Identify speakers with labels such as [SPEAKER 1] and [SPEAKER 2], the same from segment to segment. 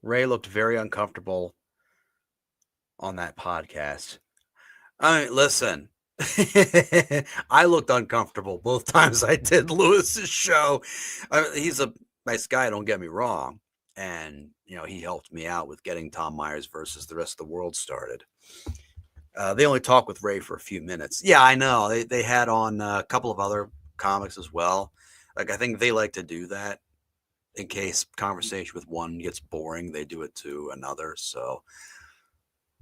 [SPEAKER 1] Ray looked very uncomfortable on that podcast. I mean, listen, I looked uncomfortable both times I did Lewis's show. He's a nice guy, don't get me wrong. And, he helped me out with getting Tom Myers versus the rest of the world started. They only talked with Ray for a few minutes. Yeah, I know. They had on a couple of other comics as well. Like, I think they like to do that in case conversation with one gets boring. They do it to another. So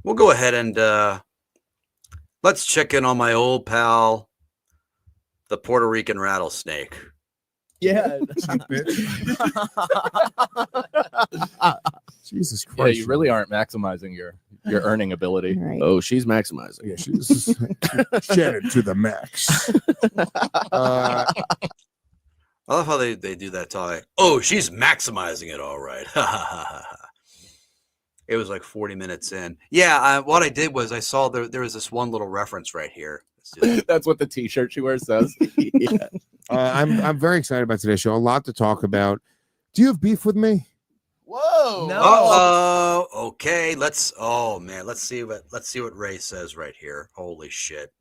[SPEAKER 1] we'll go ahead and let's check in on my old pal, the Puerto Rican rattlesnake.
[SPEAKER 2] Yeah.
[SPEAKER 3] Jesus Christ.
[SPEAKER 2] Yeah, you really aren't maximizing your earning ability.
[SPEAKER 4] Right.
[SPEAKER 5] Oh, she's maximizing.
[SPEAKER 3] Yeah, she's Shannon to the max.
[SPEAKER 1] I love how they do that talk. Oh, she's maximizing it all right. It was like 40 minutes in. Yeah, what I did was I saw there was this one little reference right here.
[SPEAKER 2] That's what the T-shirt she wears says.
[SPEAKER 5] Yeah.
[SPEAKER 3] I'm very excited about today's show. A lot to talk about. Do you have beef with me?
[SPEAKER 2] Whoa!
[SPEAKER 1] No. Okay. Let's see what Ray says right here. Holy shit!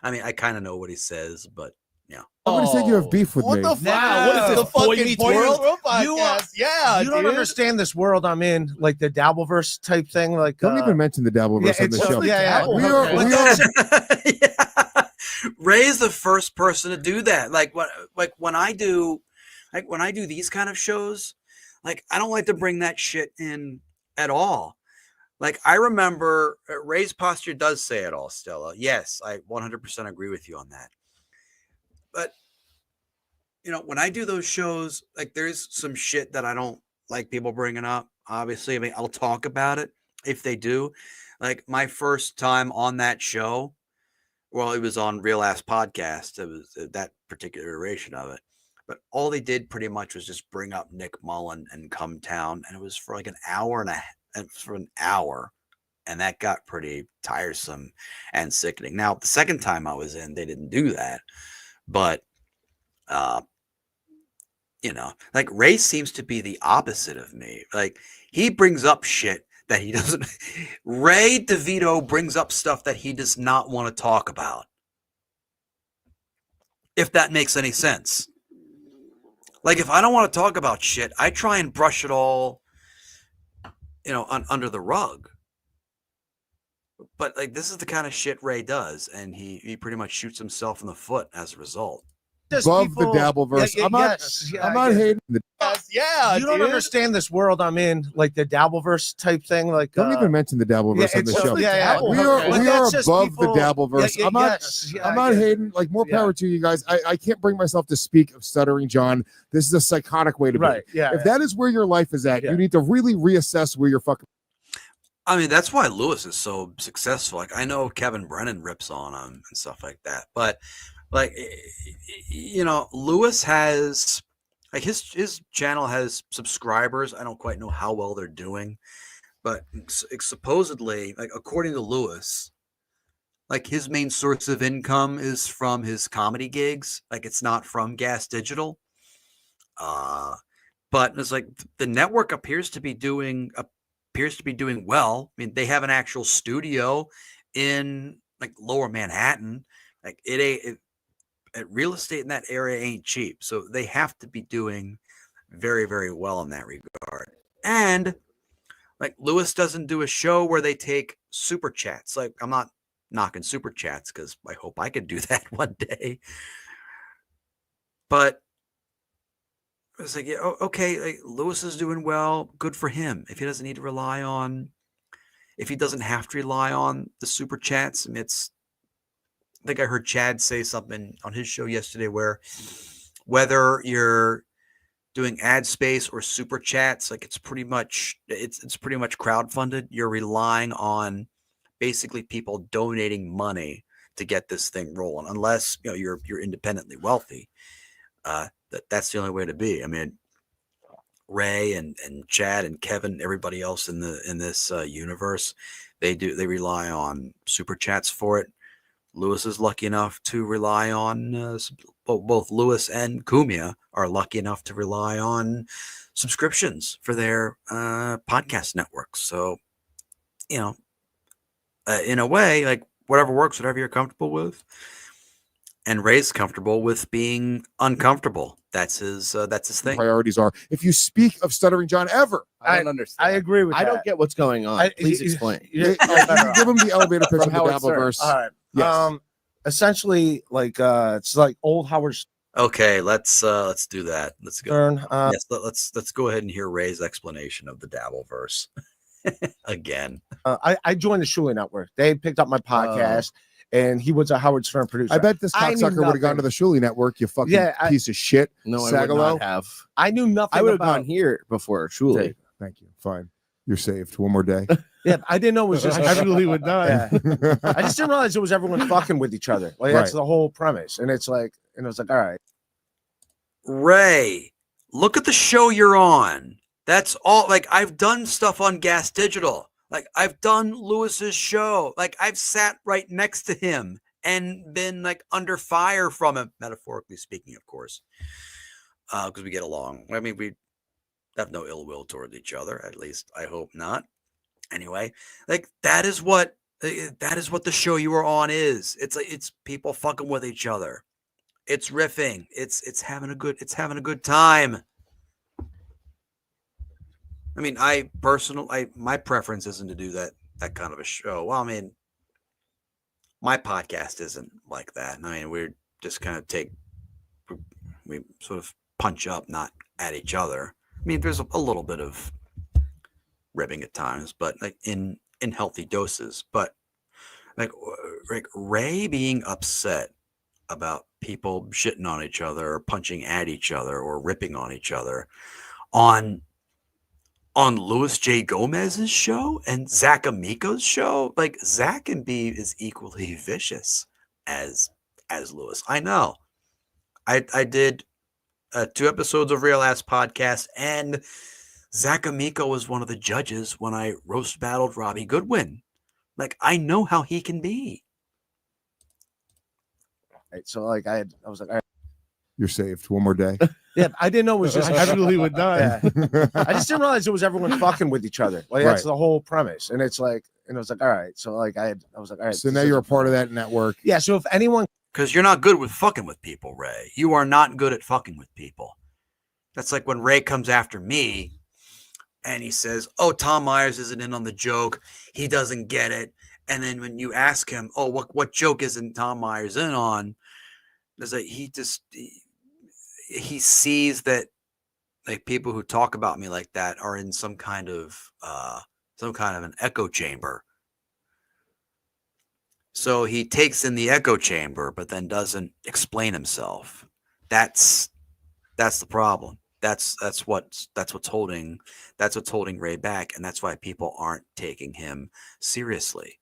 [SPEAKER 1] I mean, I kind of know what he says, but yeah.
[SPEAKER 3] I'm gonna say you have beef with
[SPEAKER 6] What
[SPEAKER 3] me.
[SPEAKER 6] the fuck?
[SPEAKER 2] Now, what is this,
[SPEAKER 6] The
[SPEAKER 2] Boy
[SPEAKER 6] fucking
[SPEAKER 2] Meets
[SPEAKER 6] point
[SPEAKER 2] World
[SPEAKER 6] is-
[SPEAKER 2] podcast? Yeah,
[SPEAKER 6] you don't
[SPEAKER 2] dude.
[SPEAKER 6] understand this world I'm in, like the Dabbleverse type thing. Like,
[SPEAKER 3] Don't even mention the Dabbleverse on the show. We are.
[SPEAKER 1] Yeah. Ray's the first person to do that. Like when I do these kind of shows, like I don't like to bring that shit in at all. Like I remember Ray's posture does say it all, Stella. Yes, I 100% agree with you on that. But when I do those shows, like there's some shit that I don't like people bringing up. Obviously, I mean, I'll talk about it if they do. Like my first time on that show, well, it was on Real Ass Podcast. It was that particular iteration of it. But all they did pretty much was just bring up Nick Mullen and Come Town. And it was for like an hour, and that got pretty tiresome and sickening. Now, the second time I was in, they didn't do that. But, like Ray seems to be the opposite of me. Like he brings up shit that he doesn't. Ray DeVito brings up stuff that he does not want to talk about. If that makes any sense. Like if I don't want to talk about shit, I try and brush it all, under the rug. But like this is the kind of shit Ray does, and he pretty much shoots himself in the foot as a result.
[SPEAKER 3] Love the Dabbleverse. I'm not hating the.
[SPEAKER 6] You don't understand this world I'm in, like the Dabbleverse type thing. Like,
[SPEAKER 3] Don't even mention the Dabbleverse on the show.
[SPEAKER 6] We
[SPEAKER 3] are above the Dabbleverse. I'm not hating. Like more power to you guys. I can't bring myself to speak of Stuttering John. This is a psychotic way to be.
[SPEAKER 6] Yeah.
[SPEAKER 3] If that is where your life is at, you need to really reassess where you're fucking.
[SPEAKER 1] I mean, that's why Lewis is so successful. Like I know Kevin Brennan rips on him and stuff like that, but. Like, Lewis has, like, his channel has subscribers. I don't quite know how well they're doing, but supposedly, like, according to Lewis, like, his main source of income is from his comedy gigs. Like, it's not from Gas Digital. But it's like the network appears to be doing well. I mean, they have an actual studio in, like, Lower Manhattan. Like, real estate in that area ain't cheap. So they have to be doing very, very well in that regard. And like Lewis doesn't do a show where they take super chats. Like I'm not knocking super chats because I hope I could do that one day. But it's like, yeah, okay, like Lewis is doing well. Good for him. If he doesn't have to rely on the super chats, I mean, I think I heard Chad say something on his show yesterday where whether you're doing ad space or super chats, like it's pretty much crowdfunded. You're relying on basically people donating money to get this thing rolling, unless you're independently wealthy. That's the only way to be. I mean, Ray and Chad and Kevin, everybody else in this universe, they rely on super chats for it. Lewis is lucky enough to rely on both Lewis and Kumia are lucky enough to rely on subscriptions for their podcast networks. So, you know, in a way, like whatever works, whatever you're comfortable with. And Ray's comfortable with being uncomfortable. That's his thing.
[SPEAKER 3] Priorities are. If you speak of Stuttering John ever,
[SPEAKER 2] I don't understand.
[SPEAKER 6] I agree with
[SPEAKER 4] I
[SPEAKER 6] that.
[SPEAKER 4] don't get what's going on. Please explain.
[SPEAKER 3] give him the elevator pitch of the
[SPEAKER 2] Howard Stern.
[SPEAKER 3] Dabbleverse.
[SPEAKER 6] All right.
[SPEAKER 3] Yes.
[SPEAKER 6] Essentially, like it's like old Howard
[SPEAKER 1] Okay, let's do that. Let's go.
[SPEAKER 6] Stern.
[SPEAKER 1] Yes, let's go ahead and hear Ray's explanation of the Dabbleverse again.
[SPEAKER 6] I joined the Shuley Network. They picked up my podcast, and he was a Howard Stern producer.
[SPEAKER 3] I bet this
[SPEAKER 6] I knew
[SPEAKER 3] cocksucker would have gone to
[SPEAKER 6] nothing.
[SPEAKER 3] the Shuley Network. You fucking
[SPEAKER 6] Yeah,
[SPEAKER 3] piece of shit.
[SPEAKER 4] No, I would
[SPEAKER 3] Sagalo.
[SPEAKER 4] not have.
[SPEAKER 6] I knew nothing.
[SPEAKER 4] I would have
[SPEAKER 6] about
[SPEAKER 4] gone here before, truly.
[SPEAKER 3] Thank you. Fine. You're saved. One more day.
[SPEAKER 6] Yeah, I didn't know it was just
[SPEAKER 5] I really would not.
[SPEAKER 6] Yeah. I just didn't realize it was everyone fucking with each other. Like that's
[SPEAKER 3] Right.
[SPEAKER 6] the whole premise, and it's like, and it was like, all right.
[SPEAKER 1] Ray, look at the show you're on. That's all. Like, I've done stuff on Gas Digital. Like, I've done Lewis's show. Like, I've sat right next to him and been like under fire from him, metaphorically speaking, of course, because we get along. I mean, we have no ill will toward each other. At least I hope not. Anyway, like that is what the show you are on is. It's like it's people fucking with each other. It's riffing. It's having a good time. I mean, my preference isn't to do that kind of a show. Well, I mean, my podcast isn't like that. I mean, we're just kind of we sort of punch up, not at each other. I mean, there's a little bit of ribbing at times, but like in healthy doses. But like Ray being upset about people shitting on each other or punching at each other or ripping on each other on Louis J. Gomez's show and Zach Amico's show. Like Zach can be as equally vicious as Louis. I know. I did 2 episodes of Real Ass Podcast, and Zach Amico was one of the judges when I roast battled Robbie Goodwin. Like I know how he can be.
[SPEAKER 6] Right, so like I was like, all right.
[SPEAKER 3] You're saved. One more day.
[SPEAKER 6] Yeah, I didn't know it was just
[SPEAKER 5] I really would not.
[SPEAKER 6] Yeah. I just didn't realize it was everyone fucking with each other. Like that's
[SPEAKER 3] Right.
[SPEAKER 6] the whole premise, and it's like, and it was like, all right. So like I was like, all right.
[SPEAKER 3] So
[SPEAKER 6] this
[SPEAKER 3] now
[SPEAKER 6] is-
[SPEAKER 3] you're a part of that network.
[SPEAKER 6] Yeah. So if anyone
[SPEAKER 1] Because you're not good with fucking with people, Ray. You are not good at fucking with people. That's like when Ray comes after me and he says, oh, Tom Myers isn't in on the joke. He doesn't get it. And then when you ask him, oh, what joke isn't Tom Myers in on? There's like he sees that like people who talk about me like that are in some kind of an echo chamber. So he takes in the echo chamber, but then doesn't explain himself. That's the problem. That's what's holding Ray back, and that's why people aren't taking him seriously,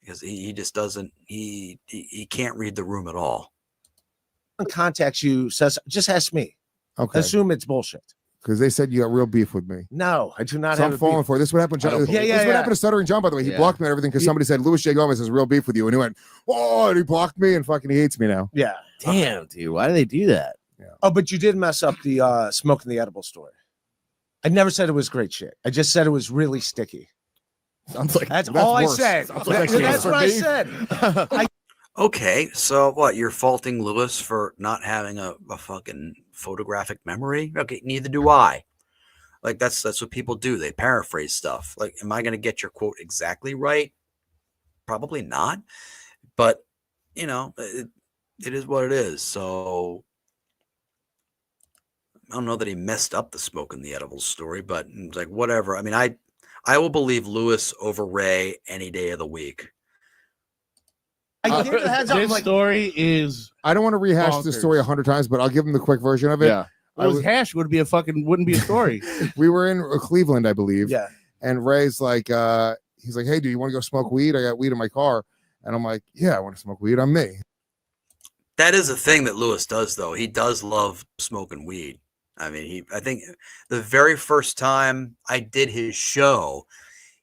[SPEAKER 1] because he just doesn't he can't read the room at all.
[SPEAKER 6] contacts you, says just ask me.
[SPEAKER 3] Okay.
[SPEAKER 6] Assume it's bullshit.
[SPEAKER 3] Because they said you got real beef with me.
[SPEAKER 6] No, I do not
[SPEAKER 3] So
[SPEAKER 6] have
[SPEAKER 3] I'm
[SPEAKER 6] a
[SPEAKER 3] falling
[SPEAKER 6] beef.
[SPEAKER 3] for it. This is what happened.
[SPEAKER 4] I don't
[SPEAKER 3] This
[SPEAKER 4] believe-
[SPEAKER 3] is what happened to Stuttering John, by the way. He
[SPEAKER 4] Yeah.
[SPEAKER 3] blocked me and everything because somebody said Louis J. Gomez has real beef with you, and he went, "Oh," and he blocked me, and fucking he hates me now.
[SPEAKER 6] Yeah.
[SPEAKER 4] Damn, dude. Why do they do that?
[SPEAKER 6] Oh, but you did mess up the smoking the edible story. I never said it was great shit. I just said it was really sticky.
[SPEAKER 2] Sounds like
[SPEAKER 6] That's
[SPEAKER 3] That's
[SPEAKER 6] all
[SPEAKER 3] worse.
[SPEAKER 6] I said.
[SPEAKER 3] Sounds like
[SPEAKER 6] That's
[SPEAKER 3] for
[SPEAKER 6] what I
[SPEAKER 3] me.
[SPEAKER 6] said.
[SPEAKER 1] Okay, so what? You're faulting Lewis for not having a fucking photographic memory? Okay, neither do I. Like that's what people do. They paraphrase stuff. Like, am I going to get your quote exactly right? Probably not. But you know, it is what it is. So I don't know that he messed up the smoking the edibles story, but it's like whatever. I mean, I will believe Lewis over Ray any day of the week.
[SPEAKER 6] I gave it a heads up. I'm
[SPEAKER 5] This
[SPEAKER 6] like,
[SPEAKER 5] story is
[SPEAKER 3] I don't want to rehash the story
[SPEAKER 5] Bonkers.
[SPEAKER 3] 100 times, but I'll give him the quick version of it.
[SPEAKER 2] yeah.
[SPEAKER 3] I
[SPEAKER 5] it was
[SPEAKER 3] was-
[SPEAKER 5] hash wouldn't be a story.
[SPEAKER 3] We were in Cleveland, I believe.
[SPEAKER 6] yeah.
[SPEAKER 3] And Ray's like, he's like, "Hey, do you want to go smoke weed? I got weed in my car." And I'm like, "Yeah, I want to smoke weed. I'm me."
[SPEAKER 1] That is a thing that Lewis does, though. He does love smoking weed. I mean, I think the very first time I did his show,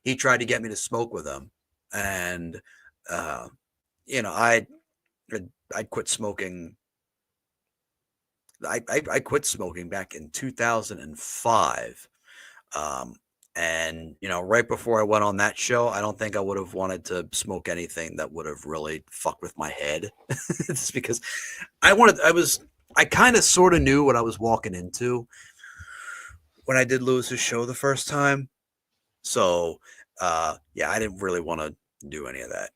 [SPEAKER 1] he tried to get me to smoke with him. And, you know, I I quit smoking. I quit smoking back in 2005. And right before I went on that show, I don't think I would have wanted to smoke anything that would have really fucked with my head. It's because I kind of sort of knew what I was walking into when I did Lewis's show the first time. So, yeah, I didn't really want to do any of that.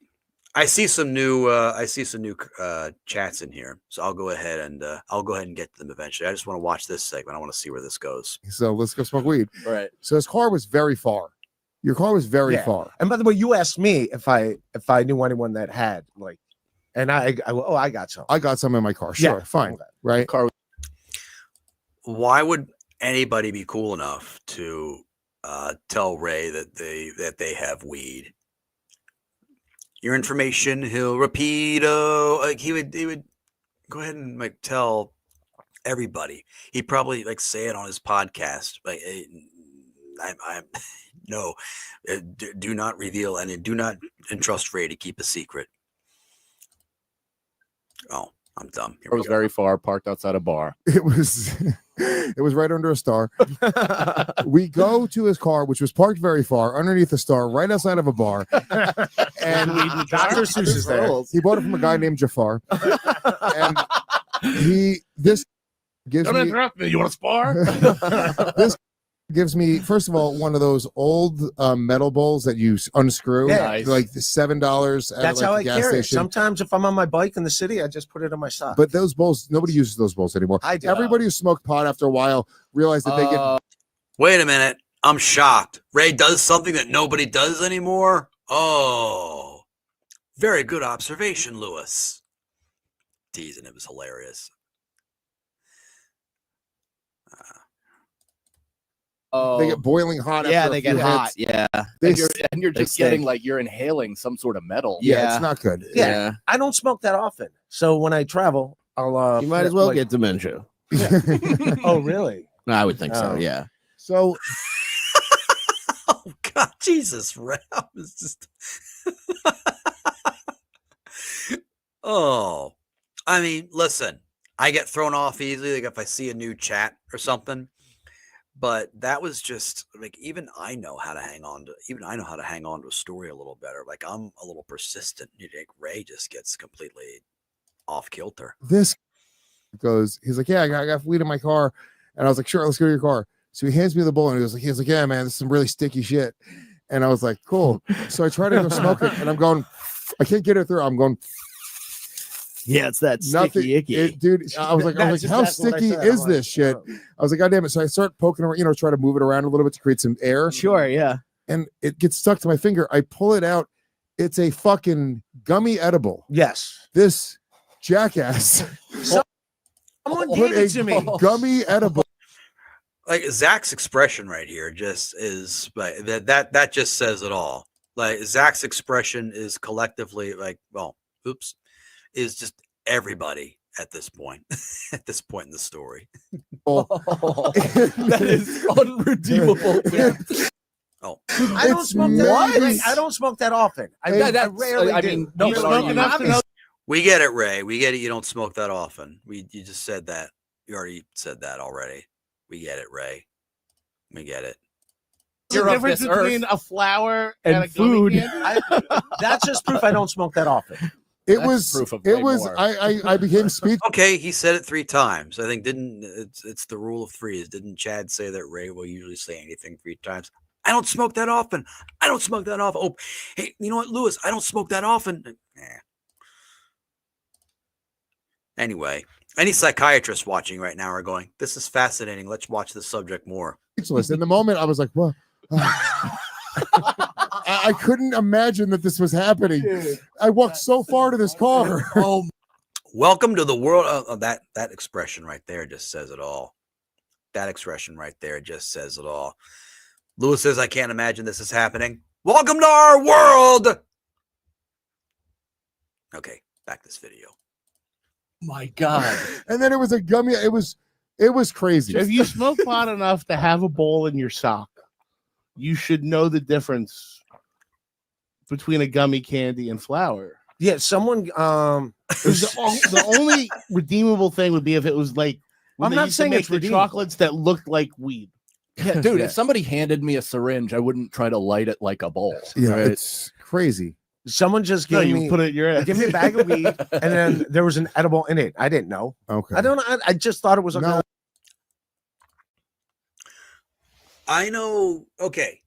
[SPEAKER 1] I see some new chats in here, so I'll go ahead and get to them eventually. I just want to watch this segment. I want to see where this goes.
[SPEAKER 3] So let's go smoke weed.
[SPEAKER 2] Right.
[SPEAKER 3] So his car was very far. Your car was very
[SPEAKER 6] Yeah.
[SPEAKER 3] far.
[SPEAKER 6] And by the way, you asked me if I knew anyone that had and I got some.
[SPEAKER 3] I got some in my car. Sure,
[SPEAKER 6] Yeah.
[SPEAKER 3] fine, right?
[SPEAKER 1] Why would anybody be cool enough to tell Ray that they have weed? Your information, he'll repeat. He would go ahead and tell everybody. He'd probably say it on his podcast. No, do not reveal and do not entrust Ray to keep a secret. Oh, I'm dumb.
[SPEAKER 2] It was very far, parked outside a bar.
[SPEAKER 3] It was right under a star. We go to his car, which was parked very far underneath a star, right outside of a bar. And
[SPEAKER 6] Dr. Seuss is there.
[SPEAKER 3] he bought it from a guy named Jafar. And this gives
[SPEAKER 5] Don't
[SPEAKER 3] me
[SPEAKER 5] interrupt me. You want to spar?
[SPEAKER 3] this gives me, first of all, one of those old metal bowls that you unscrew,
[SPEAKER 6] Yeah.
[SPEAKER 3] like the $7 at
[SPEAKER 6] That's how
[SPEAKER 3] the
[SPEAKER 6] I
[SPEAKER 3] gas
[SPEAKER 6] carry it.
[SPEAKER 3] station.
[SPEAKER 6] Sometimes if I'm on my bike in the city, I just put it on my sock.
[SPEAKER 3] But those bowls, nobody uses those bowls anymore.
[SPEAKER 6] I do.
[SPEAKER 3] Everybody who smoked pot after a while realized that they get
[SPEAKER 1] Wait a minute. I'm shocked. Ray does something that nobody does anymore? Oh, very good observation, Lewis. Teasing, it was hilarious.
[SPEAKER 3] they get boiling hot.
[SPEAKER 2] Yeah,
[SPEAKER 3] after a
[SPEAKER 2] they
[SPEAKER 3] few
[SPEAKER 2] get hot.
[SPEAKER 3] hits.
[SPEAKER 2] Yeah.
[SPEAKER 3] They
[SPEAKER 2] And you're just
[SPEAKER 3] stink.
[SPEAKER 2] getting you're inhaling some sort of metal.
[SPEAKER 3] Yeah, it's not good.
[SPEAKER 6] Yeah. I don't smoke that often. So when I travel, I'll
[SPEAKER 4] You might as well get dementia.
[SPEAKER 6] Oh, really?
[SPEAKER 4] I would think so.
[SPEAKER 6] Oh.
[SPEAKER 4] Yeah.
[SPEAKER 3] So
[SPEAKER 1] Oh, God, Jesus, Ray. I was just... Oh, I mean, listen, I get thrown off easily if I see a new chat or something. But that was just even I know how to hang on to a story a little better. I'm a little persistent. You think Ray just gets completely off kilter.
[SPEAKER 3] this goes, he's like, yeah, I got weed in my car. And I was like, sure, let's go to your car. So he hands me the bowl and he's like, yeah, man, this is some really sticky shit. And I was like, cool. So I try to go smoke it and I'm going, I can't get it through. I'm going,
[SPEAKER 4] Yeah, it's that
[SPEAKER 3] nothing,
[SPEAKER 4] sticky icky.
[SPEAKER 3] dude. I was like, how
[SPEAKER 6] That's what I
[SPEAKER 3] sticky
[SPEAKER 6] said.
[SPEAKER 3] is
[SPEAKER 6] I'm
[SPEAKER 3] this shit?
[SPEAKER 6] oh.
[SPEAKER 3] I was like, God damn it. So I start poking around, try to move it around a little bit to create some air.
[SPEAKER 4] Sure, yeah.
[SPEAKER 3] And it gets stuck to my finger. I pull it out. It's a fucking gummy edible.
[SPEAKER 6] Yes.
[SPEAKER 3] This jackass
[SPEAKER 6] Someone
[SPEAKER 3] put
[SPEAKER 6] gave
[SPEAKER 3] a
[SPEAKER 6] it to me.
[SPEAKER 3] gummy edible.
[SPEAKER 1] Zach's expression right here just is that just says it all. Zach's expression is collectively is just everybody at this point in the story.
[SPEAKER 2] That is unredeemable.
[SPEAKER 1] Oh,
[SPEAKER 6] I don't
[SPEAKER 3] It's
[SPEAKER 6] smoke that.
[SPEAKER 3] nice.
[SPEAKER 6] I don't smoke that often. I
[SPEAKER 2] That's-
[SPEAKER 6] rarely
[SPEAKER 2] I
[SPEAKER 6] do.
[SPEAKER 2] mean, no,
[SPEAKER 5] You
[SPEAKER 2] but
[SPEAKER 5] smoke
[SPEAKER 2] are
[SPEAKER 5] enough to
[SPEAKER 2] you-
[SPEAKER 5] know.
[SPEAKER 1] we get it, Ray. We get it. You don't smoke that often. You just said that. You already said that already. We get it, Ray. We get it.
[SPEAKER 5] The
[SPEAKER 2] You're of
[SPEAKER 5] difference
[SPEAKER 2] this
[SPEAKER 5] between
[SPEAKER 2] earth
[SPEAKER 5] a flower
[SPEAKER 2] and
[SPEAKER 5] and a gummy
[SPEAKER 2] food.
[SPEAKER 5] candy?
[SPEAKER 6] That's just proof I don't smoke that often.
[SPEAKER 3] It
[SPEAKER 2] That's
[SPEAKER 3] was
[SPEAKER 2] proof of
[SPEAKER 3] it
[SPEAKER 2] way
[SPEAKER 3] was
[SPEAKER 2] more.
[SPEAKER 3] I became speechless.
[SPEAKER 1] Okay, he said it 3 times. I think it's the rule of 3. Didn't Chad say that Ray will usually say anything 3 times? I don't smoke that often. I don't smoke that often. Oh, hey, you know what, Lewis? I don't smoke that often. Anyway, any psychiatrists watching right now are going, this is fascinating. Let's watch this subject more.
[SPEAKER 3] In the moment, I was like, "What?" I couldn't imagine that this was happening. I walked so far to this car.
[SPEAKER 1] Oh, welcome to the world. That expression right there just says it all. That expression right there just says it all. Lewis says, I can't imagine this is happening. Welcome to our world. Okay, back to this video.
[SPEAKER 2] My God.
[SPEAKER 3] And then it was a gummy. It was crazy.
[SPEAKER 5] If you smoke pot enough to have a bowl in your sock, you should know the difference between a gummy candy and flour.
[SPEAKER 6] Yeah, someone.
[SPEAKER 5] It was the only redeemable thing would be if it was like when
[SPEAKER 6] I'm
[SPEAKER 5] they
[SPEAKER 6] not
[SPEAKER 5] used to
[SPEAKER 6] saying
[SPEAKER 5] make
[SPEAKER 6] it's
[SPEAKER 5] the
[SPEAKER 6] redeemable.
[SPEAKER 5] chocolates that looked like weed.
[SPEAKER 2] Yeah, dude,
[SPEAKER 6] Yeah.
[SPEAKER 2] if somebody handed me a syringe, I wouldn't try to light it like a bowl.
[SPEAKER 3] Yeah,
[SPEAKER 2] right?
[SPEAKER 3] it's crazy.
[SPEAKER 6] Someone just
[SPEAKER 5] No,
[SPEAKER 6] gave
[SPEAKER 5] you
[SPEAKER 6] me.
[SPEAKER 5] put it in your
[SPEAKER 6] They
[SPEAKER 5] ass.
[SPEAKER 6] gave me a bag of weed, and then there was an edible in it. I didn't know.
[SPEAKER 3] Okay.
[SPEAKER 6] I don't know. I just thought it was like
[SPEAKER 3] No.
[SPEAKER 1] I know. Okay.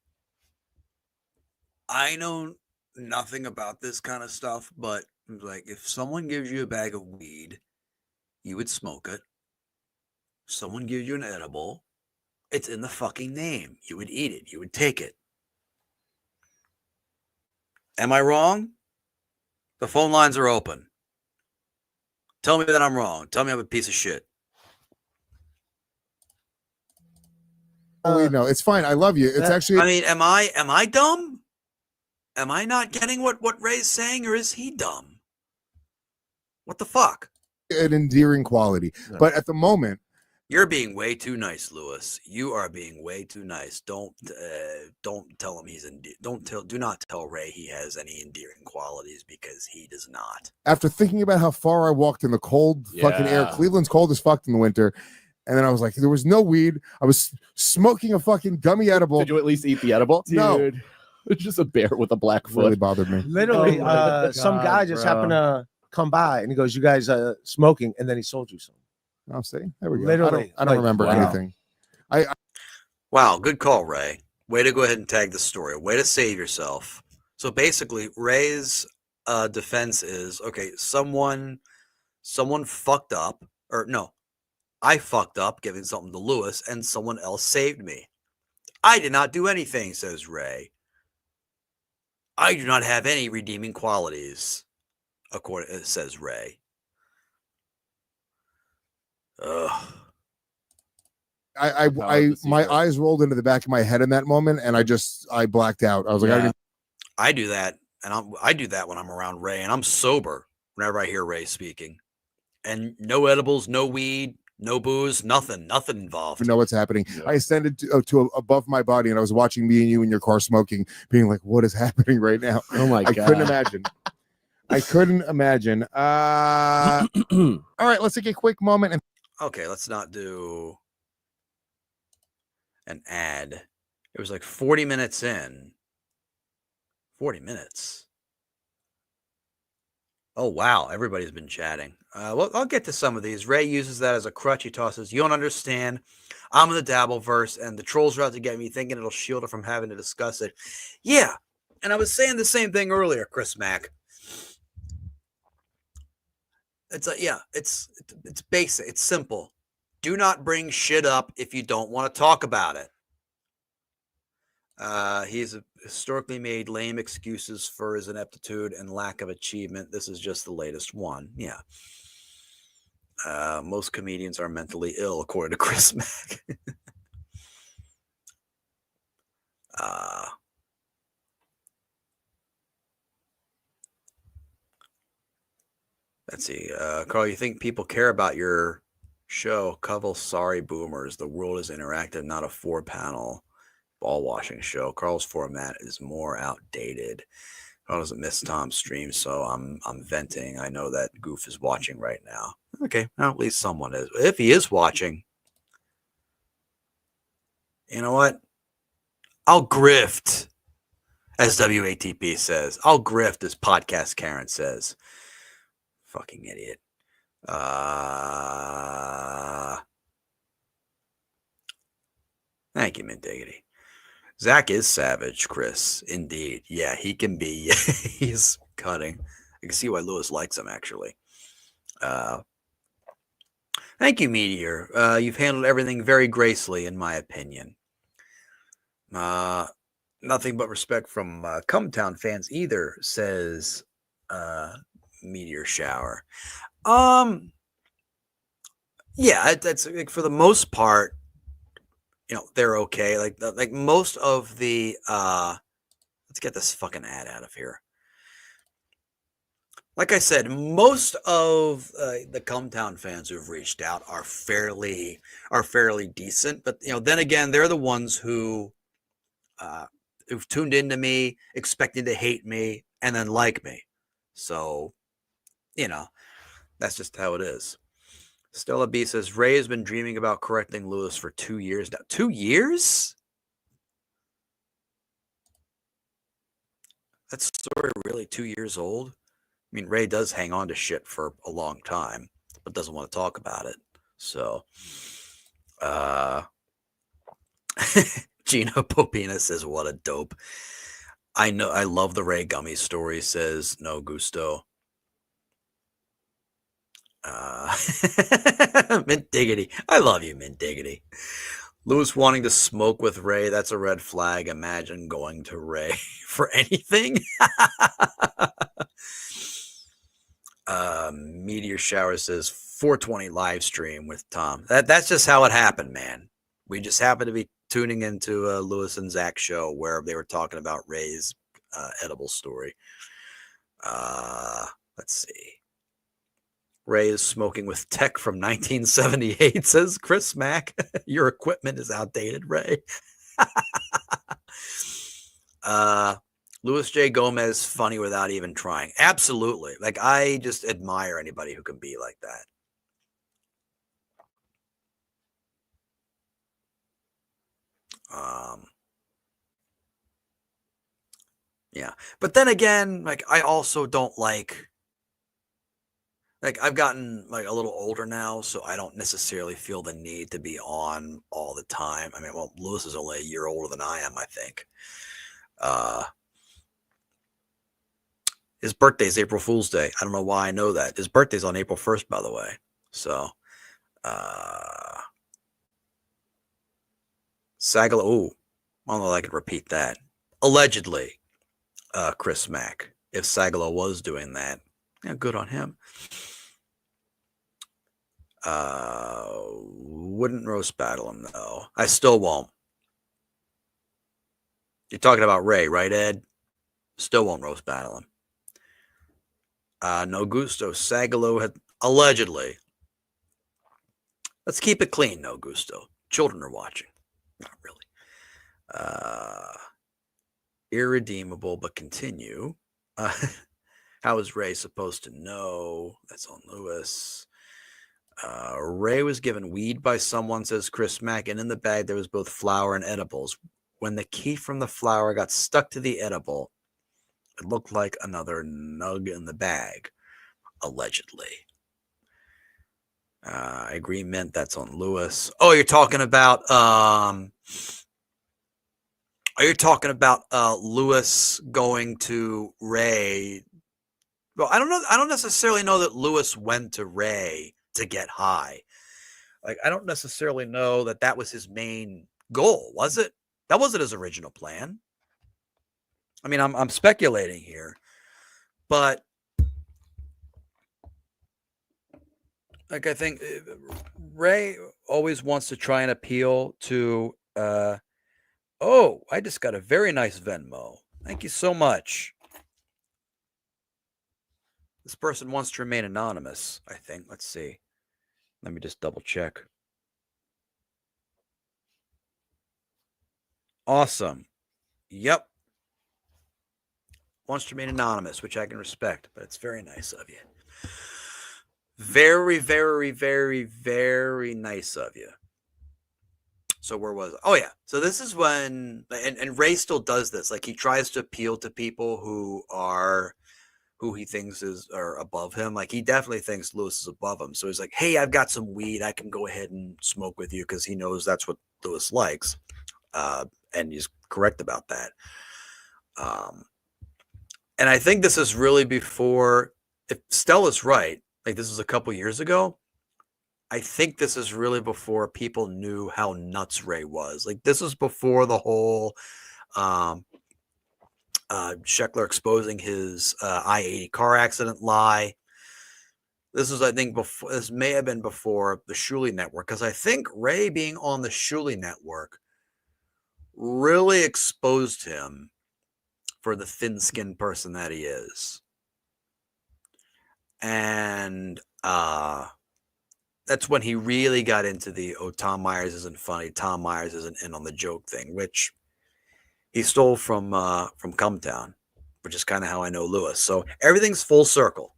[SPEAKER 1] I know nothing about this kind of stuff, but like if someone gives you a bag of weed, you would smoke it. Someone gives you an edible, it's in the fucking name. You would eat it. You would take it. Am I wrong? The phone lines are open. Tell me that I'm wrong. Tell me I'm a piece of shit.
[SPEAKER 3] No, it's fine. I love you. It's actually
[SPEAKER 1] I mean, am I dumb? Am I not getting what Ray's saying, or is he dumb? What the fuck?
[SPEAKER 3] an endearing quality.
[SPEAKER 6] No.
[SPEAKER 3] But at the moment,
[SPEAKER 1] You're being way too nice, Lewis. You are being way too nice. Don't tell him he's do not tell Ray he has any endearing qualities, because he does not.
[SPEAKER 3] after thinking about how far I walked in the cold fucking air,
[SPEAKER 2] Yeah.
[SPEAKER 3] Cleveland's cold as fuck in the winter. And then I was like, there was no weed. I was smoking a fucking gummy edible.
[SPEAKER 2] Did you at least eat the edible?
[SPEAKER 3] No.
[SPEAKER 2] Dude, it's just a bear with a black
[SPEAKER 3] It really
[SPEAKER 2] foot.
[SPEAKER 3] bothered me.
[SPEAKER 6] literally.
[SPEAKER 2] Oh my
[SPEAKER 6] Some
[SPEAKER 2] God,
[SPEAKER 6] guy just
[SPEAKER 2] bro.
[SPEAKER 6] happened to come by, and he goes, "You guys smoking?" And then he sold you some.
[SPEAKER 3] I'll say, there we go.
[SPEAKER 6] Literally,
[SPEAKER 3] I don't
[SPEAKER 6] like,
[SPEAKER 3] remember
[SPEAKER 6] wow.
[SPEAKER 3] anything.
[SPEAKER 1] Wow, good call, Ray. Way to go ahead and tag the story. Way to save yourself. So basically, Ray's defense is, okay, someone fucked up, or no, I fucked up giving something to Lewis, and someone else saved me. I did not do anything, says Ray. I do not have any redeeming qualities, says Ray. Ugh.
[SPEAKER 3] I my eyes rolled into the back of my head in that moment, and I blacked out. I was like, I
[SPEAKER 1] Yeah.
[SPEAKER 3] didn't
[SPEAKER 1] I do that, and I do that when I'm around Ray, and I'm sober whenever I hear Ray speaking. And no edibles, no weed, no booze, nothing involved.
[SPEAKER 3] even know what's happening.
[SPEAKER 2] Yeah.
[SPEAKER 3] I ascended to above my body, and I was watching me and you in your car smoking, being like, what is happening right now?
[SPEAKER 2] Oh my
[SPEAKER 3] I
[SPEAKER 2] god!
[SPEAKER 3] couldn't imagine. I couldn't imagine. All right, let's take a quick moment and
[SPEAKER 1] Okay, let's not do an ad. It was like 40 minutes in. 40 minutes. Oh, wow. Everybody's been chatting. Well, I'll get to some of these. Ray uses that as a crutch. He tosses, "You don't understand. I'm in the Dabbleverse, and the trolls are out to get me, thinking it'll shield her from having to discuss it." Yeah. And I was saying the same thing earlier, Chris Mack. It's it's basic. It's simple. Do not bring shit up if you don't want to talk about it. He's historically made lame excuses for his ineptitude and lack of achievement. This is just the latest one. Yeah. Most comedians are mentally ill, according to Chris Mack. Let's see. Carl, you think people care about your show? Covel, sorry, boomers. The world is interactive, not a 4-panel ball washing show. Carl's format is more outdated. Carl doesn't miss Tom's stream, so I'm venting. I know that Goof is watching right now. Okay, well, at least someone is. If he is watching, you know what? I'll grift, as WATP says. I'll grift, as Podcast Karen says. Fucking idiot. Thank you, Mint Diggity. Zach is savage, Chris. Indeed. Yeah, he can be. He's cutting. I can see why Lewis likes him, actually. Thank you, Meteor. You've handled everything very gracefully, in my opinion. Nothing but respect from Cumtown fans either, says Meteor Shower. Yeah, that's like, for the most part, you know, they're okay. Like most of the let's get this fucking ad out of here. Like I said, most of the Cumtown fans who've reached out are fairly decent, but you know, then again, they're the ones who've tuned into me expecting to hate me and then like me. So, you know, that's just how it is. Stella B says Ray has been dreaming about correcting Lewis for 2 years now. 2 years? That story really 2 years old? I mean, Ray does hang on to shit for a long time, but doesn't want to talk about it. So, Gino Popina says, what a dope. I know, I love the Ray Gummy story, says No Gusto. Mint Diggity. I love you, Mint Diggity. Lewis wanting to smoke with Ray, that's a red flag. Imagine going to Ray for anything. Meteor Shower says 420 live stream with Tom. That's just how it happened, man. We just happened to be tuning into Lewis and Zach show where they were talking about Ray's edible story. Let's see. Ray is smoking with tech from 1978, says Chris Mack. Your equipment is outdated, Ray. Louis J. Gomez, funny without even trying. Absolutely. Like, I just admire anybody who can be like that. Yeah. But then again, like, I also don't like I've gotten like a little older now, so I don't necessarily feel the need to be on all the time. I mean, well, Lewis is only a year older than I am, I think. His birthday's April Fool's Day. I don't know why I know that. His birthday's on April 1st, by the way. So, Sagalo. Oh, I don't know if I could repeat that. Allegedly, Chris Mack. If Sagalo was doing that, yeah, good on him. Wouldn't roast battle him though. I still won't. You're talking about Ray, right, Ed? Still won't roast battle him. No Gusto. Sagalo had allegedly. Let's keep it clean, No Gusto. Children are watching. Not really. Irredeemable, but continue. How is Ray supposed to know? That's on Lewis. Ray was given weed by someone, says Chris Mack, and in the bag there was both flour and edibles. When the key from the flour got stuck to the edible, it looked like another nug in the bag, allegedly. I agree, Mint. That's on Lewis. Oh, you're talking about Lewis going to Ray? Well, I don't know. I don't necessarily know that Lewis went to Ray to get high. Like, I don't necessarily know that that was his main goal, was it? That wasn't his original plan. I mean, I'm speculating here, but like, I think Ray always wants to try and appeal to, oh, I just got a very nice Venmo. Thank you so much. This person wants to remain anonymous, I think. Let's see. Let me just double check. Awesome. Yep. Wants to remain anonymous, which I can respect, but it's very nice of you. Very, very, very, very nice of you. So where was it? Oh, yeah. So this is when, and Ray still does this. Like, he tries to appeal to people who he thinks are above him. Like, he definitely thinks Lewis is above him. So he's like, hey, I've got some weed. I can go ahead and smoke with you, because he knows that's what Lewis likes. And he's correct about that. And I think this is really before, if Stella's right, like this was a couple years ago, I think this is really before people knew how nuts Ray was. Like, this was before the whole Sheckler exposing his I-80 car accident lie. This was, I think, before. This may have been before the Shuley Network, because I think Ray being on the Shuley Network really exposed him for the thin-skinned person that he is. And that's when he really got into the, oh, Tom Myers isn't funny, Tom Myers isn't in on the joke thing, which he stole from Cumtown. which is kind of how I know Lewis. So everything's full circle.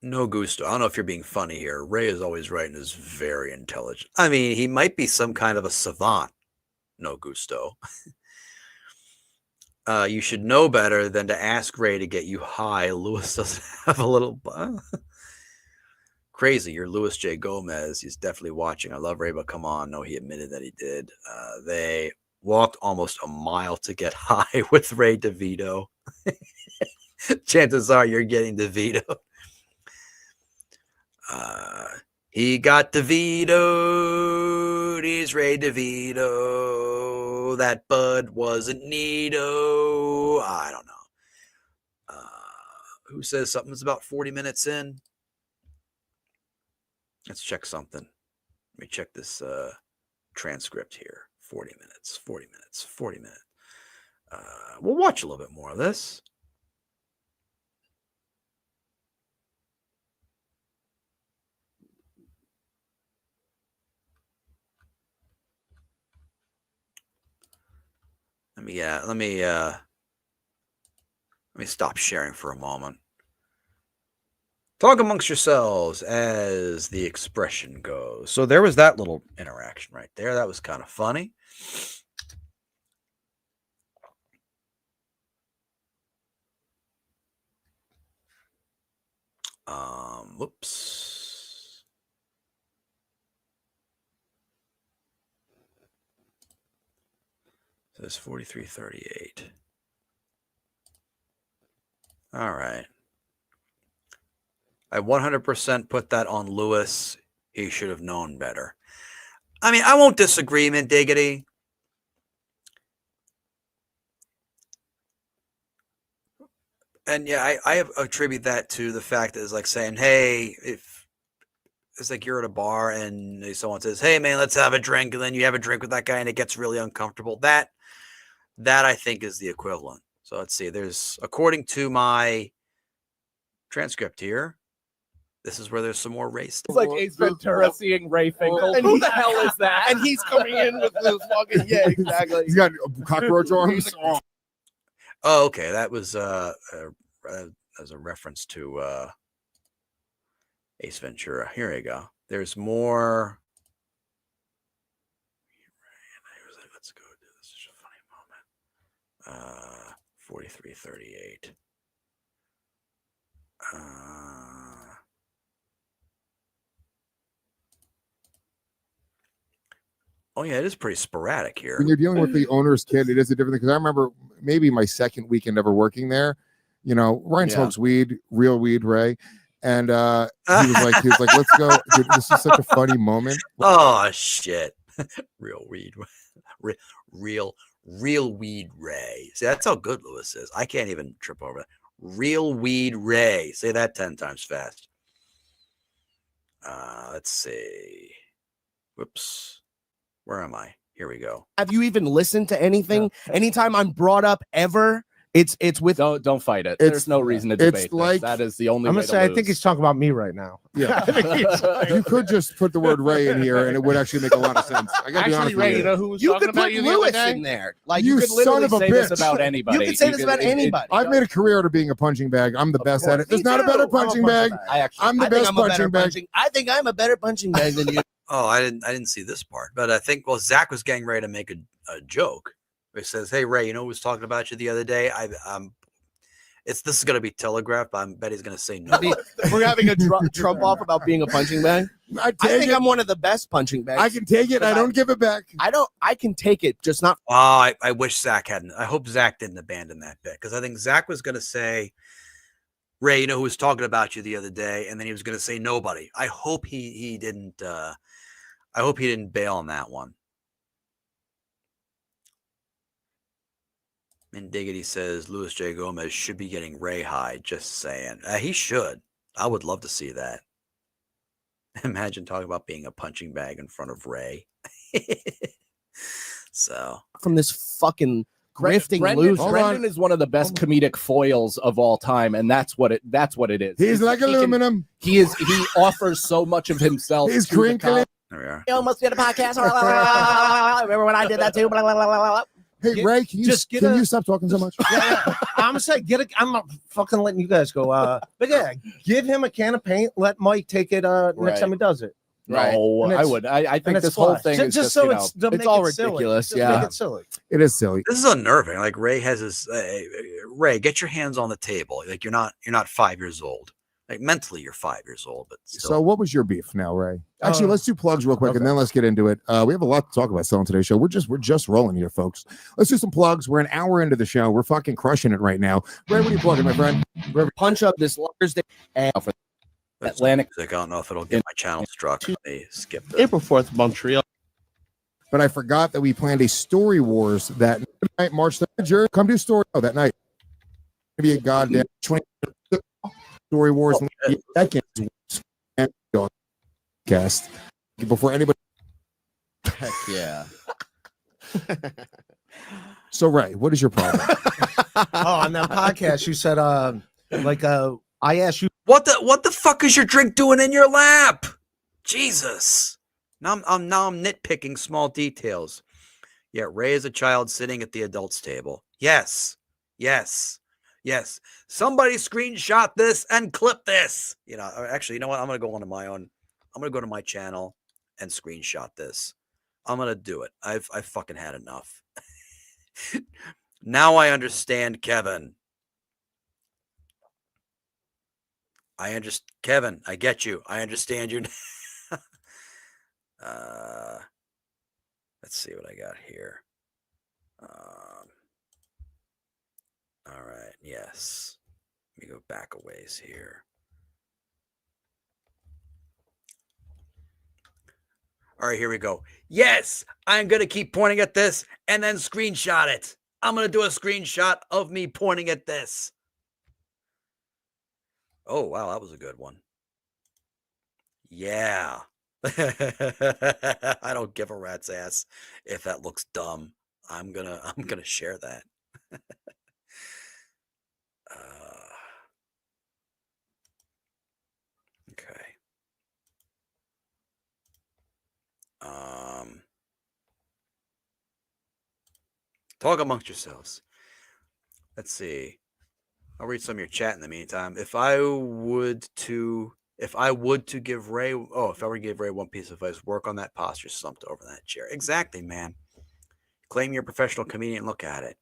[SPEAKER 1] No gusto. I don't know if you're being funny here. Ray is always right and is very intelligent. I mean, he might be some kind of a savant. No gusto. You should know better than to ask Ray to get you high. Lewis doesn't have a little... Crazy. You're Louis J. Gomez. He's definitely watching. I love Ray, but come on. No, he admitted that he did. They walked almost a mile to get high with Ray DeVito. Chances are you're getting DeVito. He got DeVito. He's Ray DeVito. That bud wasn't neato. I don't know. Who says something's about 40 minutes in? Let's check something. Let me check this transcript here. 40 minutes, 40 minutes, 40 minutes. We'll watch a little bit more of this. Let me stop sharing for a moment. Talk amongst yourselves, as the expression goes. So there was that little interaction right there. That was kind of funny. Whoops. So it's 43:38. All right. I 100% put that on Lewis. He should have known better. I mean, I won't disagree, man, diggity. And yeah, I attribute that to the fact that it's like saying, hey, if it's like you're at a bar and someone says, hey, man, let's have a drink. And then you have a drink with that guy and it gets really uncomfortable. That I think is the equivalent. So let's see. There's, according to my transcript here, this is where there's some more race.
[SPEAKER 2] It's like Ace Ventura seeing Ray Finkel.
[SPEAKER 5] And
[SPEAKER 2] Who the hell is that?
[SPEAKER 5] And he's coming in with those fucking exactly.
[SPEAKER 3] He's got cockroach arms.
[SPEAKER 1] Oh, okay. That was as a reference to Ace Ventura. Here you go. There's more. Let's go do this. Is a funny moment. 43:38. Oh yeah, it is pretty sporadic here.
[SPEAKER 3] When you're dealing with the owner's kid, it is a different thing. Because I remember maybe my second weekend ever working there. You know, Ryan smokes weed, real weed, Ray, and he was like, let's go. Dude, this is such a funny moment.
[SPEAKER 1] Oh shit, real weed, real weed, Ray. See, that's how good Lewis is. I can't even trip over that. Real weed, Ray. Say that 10 times fast. Let's see. Whoops. Where am I? Here we go.
[SPEAKER 5] Have you even listened to anything? Anytime I'm brought up ever, it's with.
[SPEAKER 2] Don't fight it. There's no reason to debate.
[SPEAKER 3] Like,
[SPEAKER 2] that is the only.
[SPEAKER 6] I'm
[SPEAKER 2] way
[SPEAKER 6] gonna say
[SPEAKER 2] to
[SPEAKER 6] I think he's talking about me right now.
[SPEAKER 3] Yeah, you could just put the word Ray in here, and it would actually make a lot of sense. I gotta be honest
[SPEAKER 5] Actually, Ray,
[SPEAKER 3] with
[SPEAKER 5] you know who was talking about you Lewis in there? Like
[SPEAKER 3] You
[SPEAKER 2] could literally
[SPEAKER 3] son of a
[SPEAKER 2] say this
[SPEAKER 3] bitch.
[SPEAKER 2] about anybody.
[SPEAKER 5] You could say this about anybody.
[SPEAKER 3] I've made a career out of being a punching bag. I'm the best at it. There's not a better punching bag. I'm the best punching bag.
[SPEAKER 5] I think I'm a better punching bag than you.
[SPEAKER 1] Oh, I didn't see this part, but I think Zach was getting ready to make a joke. He says, "Hey Ray, you know who was talking about you the other day? This is gonna be telegraphed, but I bet he's gonna say no."
[SPEAKER 5] We're having a Trump off about being a punching bag. I think I'm one of the best punching bags.
[SPEAKER 3] I can take it. I don't give it back.
[SPEAKER 5] I can take it, just not.
[SPEAKER 1] Oh, I wish Zach hadn't. I hope Zach didn't abandon that bit, because I think Zach was gonna say, "Ray, you know who was talking about you the other day," and then he was gonna say nobody. I hope he didn't. I hope he didn't bail on that one. And Diggity says Louis J. Gomez should be getting Ray high. Just saying. He should. I would love to see that. Imagine talking about being a punching bag in front of Ray. So
[SPEAKER 5] from this fucking grifting loser.
[SPEAKER 2] Brendan is one of the best comedic foils of all time, and that's what it is.
[SPEAKER 3] He's like aluminum.
[SPEAKER 2] He offers so much of himself.
[SPEAKER 3] He's
[SPEAKER 2] to the
[SPEAKER 3] crinkling.
[SPEAKER 1] there we are.
[SPEAKER 5] You almost did a podcast.
[SPEAKER 4] remember when I did that too? Blah, blah, blah, blah, blah.
[SPEAKER 3] Hey, Ray, can you stop talking so much?
[SPEAKER 6] Yeah. I'm saying, I'm not fucking letting you guys go. But yeah, give him a can of paint. Let Mike take it next time he does it.
[SPEAKER 2] Right. No,
[SPEAKER 6] And
[SPEAKER 2] I
[SPEAKER 6] it's-
[SPEAKER 2] would. I think
[SPEAKER 6] and it's
[SPEAKER 2] this whole
[SPEAKER 6] fly.
[SPEAKER 2] thing is
[SPEAKER 6] just
[SPEAKER 2] just,
[SPEAKER 6] so
[SPEAKER 2] you
[SPEAKER 6] it's
[SPEAKER 2] know,
[SPEAKER 6] to
[SPEAKER 2] it's
[SPEAKER 6] make
[SPEAKER 2] all
[SPEAKER 6] it silly.
[SPEAKER 2] ridiculous.
[SPEAKER 6] Just
[SPEAKER 2] Yeah.
[SPEAKER 6] make it silly.
[SPEAKER 3] It is silly.
[SPEAKER 1] This is unnerving. Like Ray has his Ray, get your hands on the table. Like you're not 5 years old. Like mentally you're 5 years old, but still.
[SPEAKER 3] So what was your beef now, Ray? Actually, let's do plugs real quick and then let's get into it. We have a lot to talk about still on today's show. We're just rolling here, folks. Let's do some plugs. We're an hour into the show. We're fucking crushing it right now. Ray, what are you plugging, my friend?
[SPEAKER 2] Punch Up this Thursday. For
[SPEAKER 1] That's
[SPEAKER 2] Atlantic.
[SPEAKER 1] music. I don't know if it'll get my channel struck. Let me skip this.
[SPEAKER 4] April 4th, Montreal.
[SPEAKER 3] But I forgot that we planned a Story Wars that night, March 3rd. Come do Story that night. Maybe a goddamn 20 Story Wars cast before anybody.
[SPEAKER 4] Heck yeah.
[SPEAKER 3] So Ray, what is your problem?
[SPEAKER 6] On that podcast, you said I asked you.
[SPEAKER 1] What the fuck is your drink doing in your lap? Jesus. Now I'm nitpicking small details. Yeah, Ray is a child sitting at the adults table. Yes. Somebody screenshot this and clip this. You know, actually, you know what? I'm gonna go onto my own. I'm gonna go to my channel and screenshot this. I'm gonna do it. I've fucking had enough. Now I understand Kevin. Kevin, I get you. I understand you. Let's see what I got here. All right. Yes. Let me go back a ways here. All right, here we go. Yes, I'm going to keep pointing at this and then screenshot it. I'm going to do a screenshot of me pointing at this. Oh, wow, that was a good one. Yeah. I don't give a rat's ass if that looks dumb. I'm gonna share that. Okay. Talk amongst yourselves. Let's see. I'll read some of your chat in the meantime. If I were to give Ray, one piece of advice, work on that posture, slumped over that chair. Exactly, man. Claim you're a professional comedian. Look at it.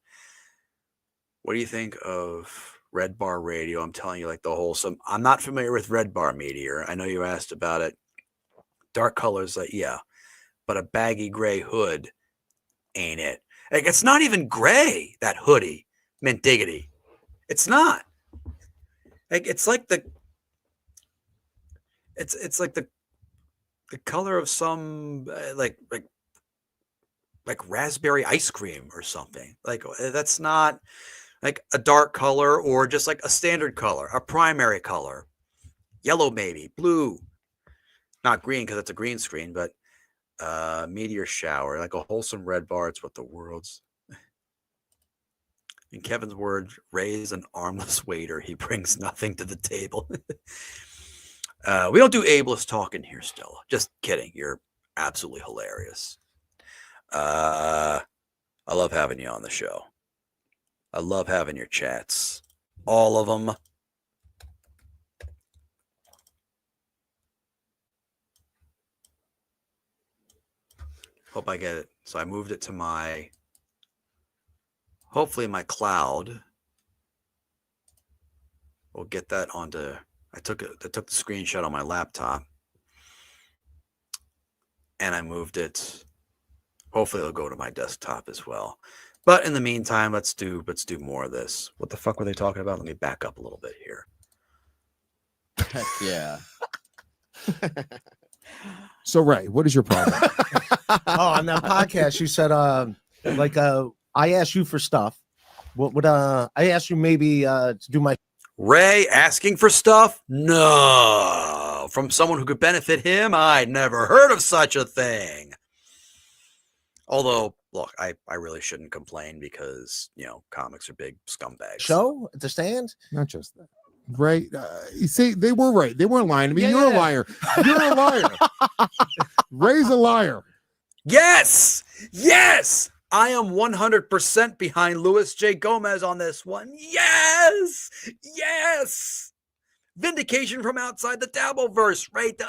[SPEAKER 1] What do you think of Red Bar Radio? I'm telling you, like the wholesome. I'm not familiar with Red Bar Meteor. I know you asked about it. Dark colors, yeah, but a baggy gray hood, ain't it? Like it's not even gray. That hoodie, mint diggity. It's not. Like it's like the color of some like raspberry ice cream or something. Like that's not like a dark color or just like a standard color, a primary color. Yellow maybe, blue. Not green because it's a green screen, but meteor shower, like a wholesome red bar. It's what the world's. In Kevin's words, Ray's an armless waiter. He brings nothing to the table. We don't do ableist talking here, Stella. Just kidding. You're absolutely hilarious. I love having you on the show. I love having your chats. All of them. Hope I get it. So I moved it to hopefully my cloud. We'll get that onto, I took the screenshot on my laptop and I moved it. Hopefully it'll go to my desktop as well. But in the meantime, let's do more of this. What the fuck were they talking about? Let me back up a little bit here.
[SPEAKER 4] Heck yeah.
[SPEAKER 3] So Ray, what is your problem?
[SPEAKER 6] On that podcast, you said I asked you for stuff. What would I asked you maybe to do my
[SPEAKER 1] Ray asking for stuff? No. From someone who could benefit him? I'd never heard of such a thing. Although, look, I really shouldn't complain because, comics are big scumbags.
[SPEAKER 6] show at the stand?
[SPEAKER 3] Not just that. Right. You see, they were right. They weren't lying to me. You're a liar. You're a liar. Ray's a liar.
[SPEAKER 1] Yes. Yes. I am 100% behind Luis J. Gomez on this one. Yes. Yes. Vindication from outside the Dabbleverse, right?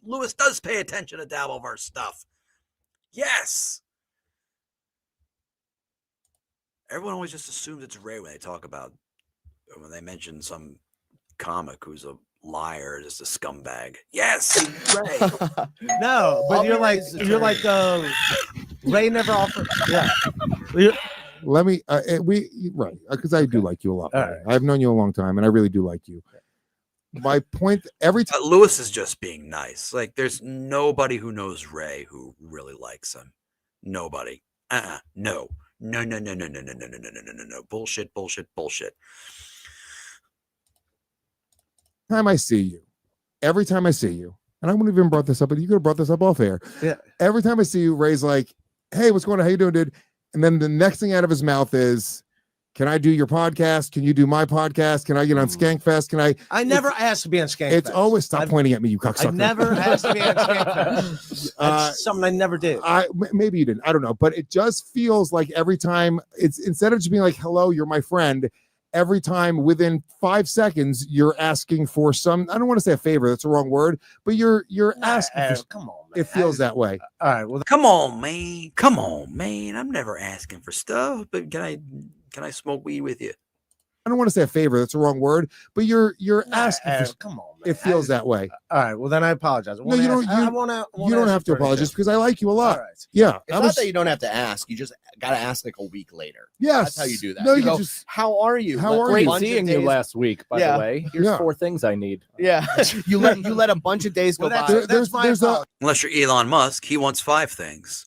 [SPEAKER 1] Lewis does pay attention to Dabbleverse stuff. Yes. Everyone always just assumes it's Ray when they mention some comic who's a liar, just a scumbag. Yes, Ray.
[SPEAKER 6] No, but you're like Ray never offered. Yeah.
[SPEAKER 3] Let me right, because I do like you a lot.
[SPEAKER 6] All right.
[SPEAKER 3] I've known you a long time and I really do like you. My point, every time
[SPEAKER 1] Lewis is just being nice. Like, there's nobody who knows Ray who really likes him. Nobody. No. Bullshit.
[SPEAKER 3] time I see you, every time I see you, and I wouldn't even brought this up, but you could have brought this up off air.
[SPEAKER 6] Yeah.
[SPEAKER 3] Every time I see you, Ray's like, "Hey, what's going on? How you doing, dude?" And then the next thing out of his mouth is, "Can I do your podcast? Can you do my podcast? Can I get on Skankfest? Can I?"
[SPEAKER 6] I never asked to be on Skankfest.
[SPEAKER 3] It's always stop pointing at me, you cocksucker.
[SPEAKER 6] I never asked to be on Skankfest. That's something I never did.
[SPEAKER 3] Maybe you didn't. I don't know, but it just feels like every time it's instead of just being like, "Hello, you're my friend." Every time within 5 seconds, you're asking for some, I don't want to say a favor, that's the wrong word, but you're asking for,
[SPEAKER 6] come on, man.
[SPEAKER 3] it feels that way.
[SPEAKER 6] All right. Well,
[SPEAKER 1] Come on, man. I'm never asking for stuff, but can I smoke weed with you?
[SPEAKER 3] I don't want to say a favor, that's the wrong word, but you're asking for,
[SPEAKER 6] come on, man.
[SPEAKER 3] it feels that way.
[SPEAKER 6] All right. Well, then I apologize.
[SPEAKER 3] No, you don't. You don't have to apologize because I like you a lot.
[SPEAKER 6] All right.
[SPEAKER 3] Yeah,
[SPEAKER 4] It's not that you don't have to ask. You just got to ask like a week later.
[SPEAKER 3] yes,
[SPEAKER 4] That's how you do that.
[SPEAKER 3] No,
[SPEAKER 4] you
[SPEAKER 3] you
[SPEAKER 4] go,
[SPEAKER 3] just
[SPEAKER 4] how are you?
[SPEAKER 3] How are
[SPEAKER 2] Great
[SPEAKER 3] you?
[SPEAKER 4] Bunch of
[SPEAKER 2] seeing you
[SPEAKER 4] days-
[SPEAKER 2] last week, by
[SPEAKER 4] Yeah.
[SPEAKER 2] the way. Here's
[SPEAKER 3] Yeah.
[SPEAKER 2] 4 things I need.
[SPEAKER 4] Yeah. you let a bunch of days go
[SPEAKER 6] Well,
[SPEAKER 4] by.
[SPEAKER 6] that's my
[SPEAKER 3] there's a.
[SPEAKER 6] apology.
[SPEAKER 1] Unless you're Elon Musk, he wants 5 things.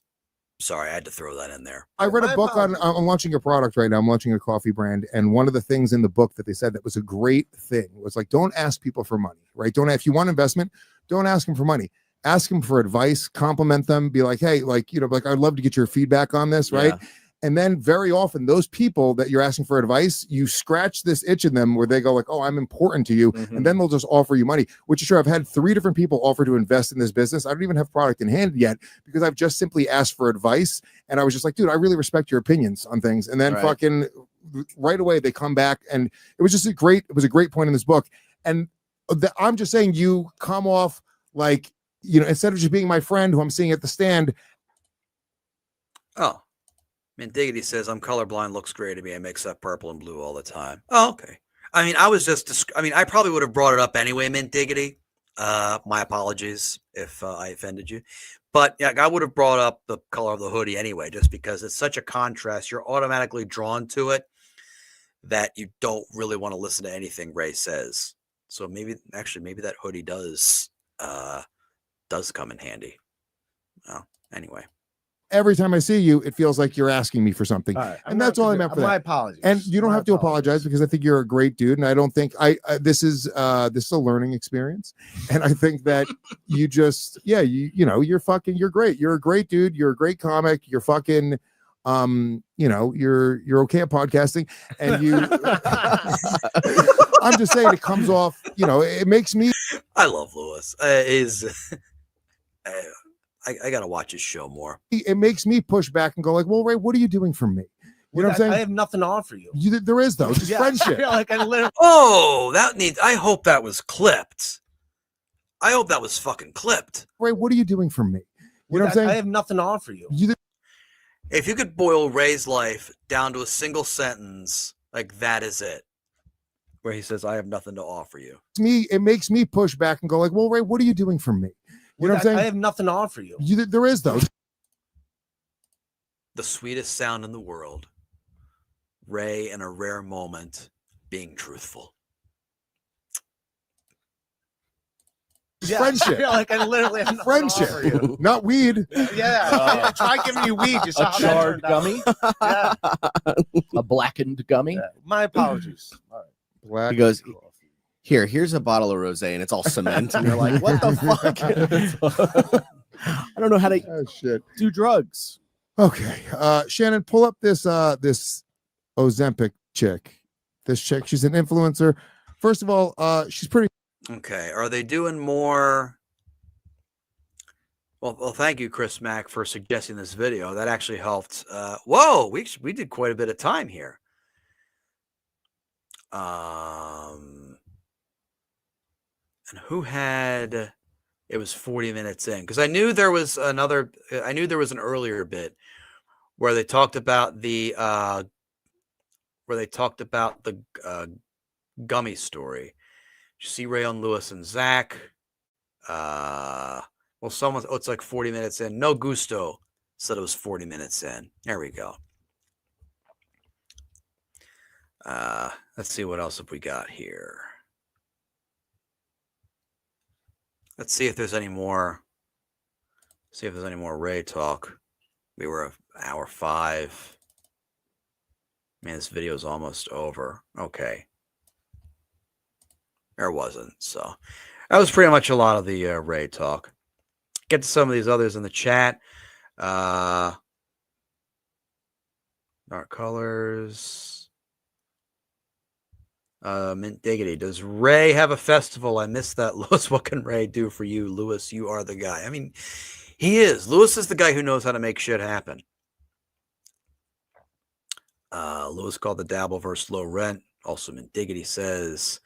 [SPEAKER 1] Sorry, I had to throw that in there.
[SPEAKER 3] I read
[SPEAKER 6] My
[SPEAKER 3] a book on. I'm launching a product right now. I'm launching a coffee brand, and one of the things in the book that they said that was a great thing was like, don't ask people for money, right? Don't if you want investment, don't ask them for money. Ask them for advice, compliment them, be like, hey, like I'd love to get your feedback on this, right?
[SPEAKER 1] Yeah.
[SPEAKER 3] And then very often those people that you're asking for advice, you scratch this itch in them where they go like, oh, I'm important to you.
[SPEAKER 2] Mhm.
[SPEAKER 3] And then they'll just offer you money, which is true. I've had 3 different people offer to invest in this business. I don't even have product in hand yet because I've just simply asked for advice. And I was just like, dude, I really respect your opinions on things. And then
[SPEAKER 4] Right.
[SPEAKER 3] fucking right away, they come back. And it was a great point in this book. And I'm just saying you come off like, instead of just being my friend who I'm seeing at the stand.
[SPEAKER 1] Oh, Diggity says I'm colorblind. Looks great to me. I mix up purple and blue all the time. Oh, okay. I mean, I probably would have brought it up anyway, Mint Diggity. My apologies if I offended you. But yeah, I would have brought up the color of the hoodie anyway, just because it's such a contrast. You're automatically drawn to it that you don't really want to listen to anything Ray says. So maybe that hoodie does come in handy. Well, anyway.
[SPEAKER 3] Every time I see you, it feels like you're asking me for something.
[SPEAKER 6] All right.
[SPEAKER 3] And that's all I meant for
[SPEAKER 6] My
[SPEAKER 3] that.
[SPEAKER 6] apologies.
[SPEAKER 3] And you don't
[SPEAKER 6] My
[SPEAKER 3] have to
[SPEAKER 6] apologies.
[SPEAKER 3] apologize because I think you're a great dude. And I don't think this is a learning experience. And I think that you just, you're great. You're a great dude. You're a great comic. You're fucking, you're okay at podcasting. And I'm just saying it comes off, it makes me.
[SPEAKER 1] I love Lewis. I got to watch his show more.
[SPEAKER 3] It makes me push back and go like, well, Ray, what are you doing for me? You know what I'm saying?
[SPEAKER 6] I have nothing to offer you.
[SPEAKER 3] There is though, just friendship.
[SPEAKER 6] Like I literally.
[SPEAKER 1] Oh, I hope that was clipped. I hope that was fucking clipped.
[SPEAKER 3] Ray, what are you doing for me? You know what I'm saying?
[SPEAKER 6] I have nothing to offer you.
[SPEAKER 1] If you could boil Ray's life down to a single sentence, like that is it. Where he says, I have nothing to offer you.
[SPEAKER 3] It makes me push back and go like, well, Ray, what are you doing for me? You know what I'm saying?
[SPEAKER 6] I have nothing to offer you.
[SPEAKER 3] There is though.
[SPEAKER 1] The sweetest sound in the world. Ray, in a rare moment, being truthful.
[SPEAKER 6] Yeah.
[SPEAKER 3] Friendship.
[SPEAKER 6] Like I literally have nothing to offer you.
[SPEAKER 3] Friendship, not weed.
[SPEAKER 6] Yeah. Try giving you weed. You saw
[SPEAKER 2] A
[SPEAKER 6] how that
[SPEAKER 2] charred
[SPEAKER 6] turned out.
[SPEAKER 2] gummy,
[SPEAKER 6] Yeah.
[SPEAKER 2] a blackened gummy.
[SPEAKER 6] Yeah. My apologies. All right.
[SPEAKER 3] Black
[SPEAKER 4] He goes,
[SPEAKER 3] coffee.
[SPEAKER 4] here's a bottle of rosé and it's all cement. And you're like, what the fuck? I don't know how to
[SPEAKER 3] Oh shit.
[SPEAKER 4] do drugs.
[SPEAKER 3] Okay, Shannon, pull up this Ozempic chick. This chick, she's an influencer. First of all, she's pretty.
[SPEAKER 1] Okay. Are they doing more Well, thank you, Chris Mack, for suggesting this video. That actually helped. Whoa, we did quite a bit of time here. And who had? It was 40 minutes in, because I knew there was another. I knew there was an earlier bit where they talked about the gummy story. You see Rayon Lewis and Zach. Well, it's like 40 minutes in. No Gusto said it was 40 minutes in. There we go. Let's see what else have we got here. Let's see if there's any more. See if there's any more Ray talk. We were hour 5. Man, this video is almost over. Okay. There wasn't. So that was pretty much a lot of the Ray talk. Get to some of these others in the chat. Dark colors. Mint Diggity. Does Ray have a festival? I missed that. Lewis, what can Ray do for you? Lewis, you are the guy. I mean, he is. Lewis is the guy who knows how to make shit happen. Lewis called the Dabble versus Low Rent. Also, Mint Diggity says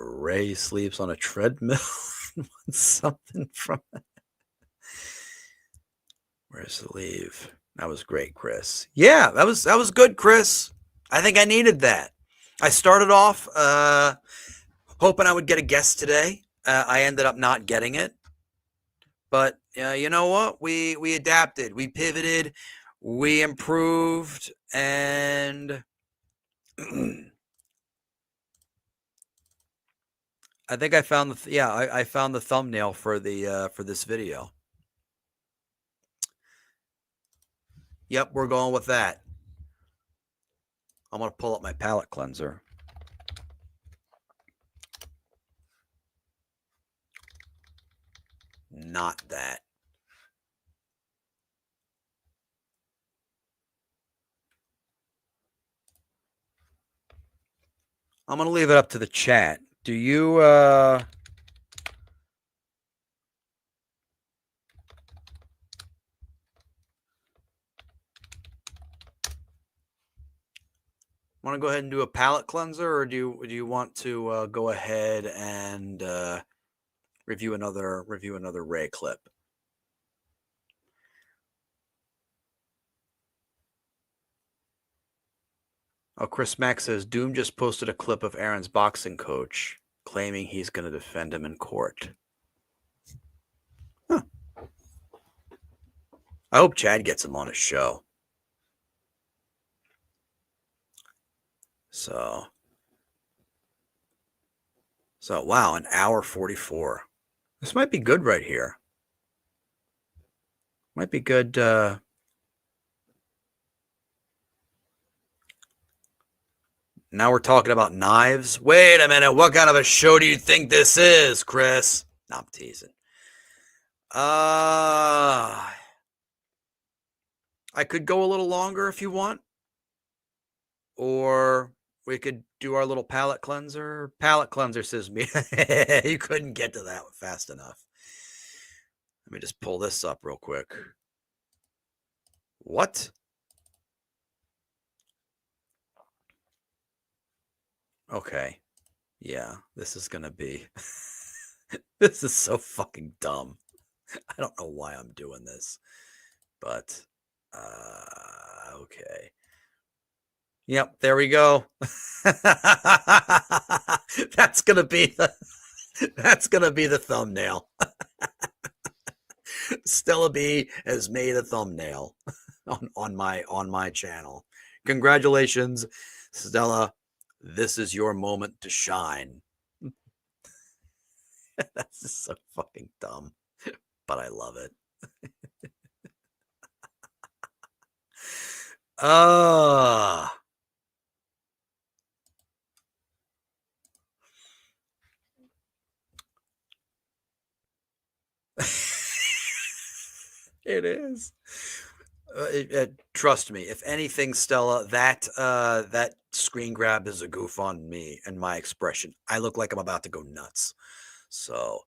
[SPEAKER 1] Ray sleeps on a treadmill. Something from that. Where's the leave? That was great, Chris. Yeah, that was good, Chris. I think I needed that. I started off hoping I would get a guest today. I ended up not getting it. But you know what? We adapted, we pivoted, we improved, and I think I found I found the thumbnail for the for this video. Yep, we're going with that. I'm going to pull up my palette cleanser. Not that. I'm going to leave it up to the chat. Do you want to go ahead and do a palette cleanser, or do you want to go ahead and review another Ray clip? Oh, Chris Mack says Doom just posted a clip of Aaron's boxing coach claiming he's going to defend him in court. Huh. I hope Chad gets him on his show. So wow, an hour 44. This might be good right here. Might be good. Now we're talking about knives. Wait a minute. What kind of a show do you think this is, Chris? No, I'm teasing. I could go a little longer if you want. Or we could do our little palette cleanser. Palette cleanser says me. You couldn't get to that fast enough. Let me just pull this up real quick. What? Okay. Yeah, this is going to be... This is so fucking dumb. I don't know why I'm doing this. But, okay. Yep, there we go. That's going to be the thumbnail. Stella B has made a thumbnail on my channel. Congratulations, Stella. This is your moment to shine. That's just so fucking dumb, but I love it. It is. Trust me. If anything, Stella, that screen grab is a goof on me and my expression. I look like I'm about to go nuts. So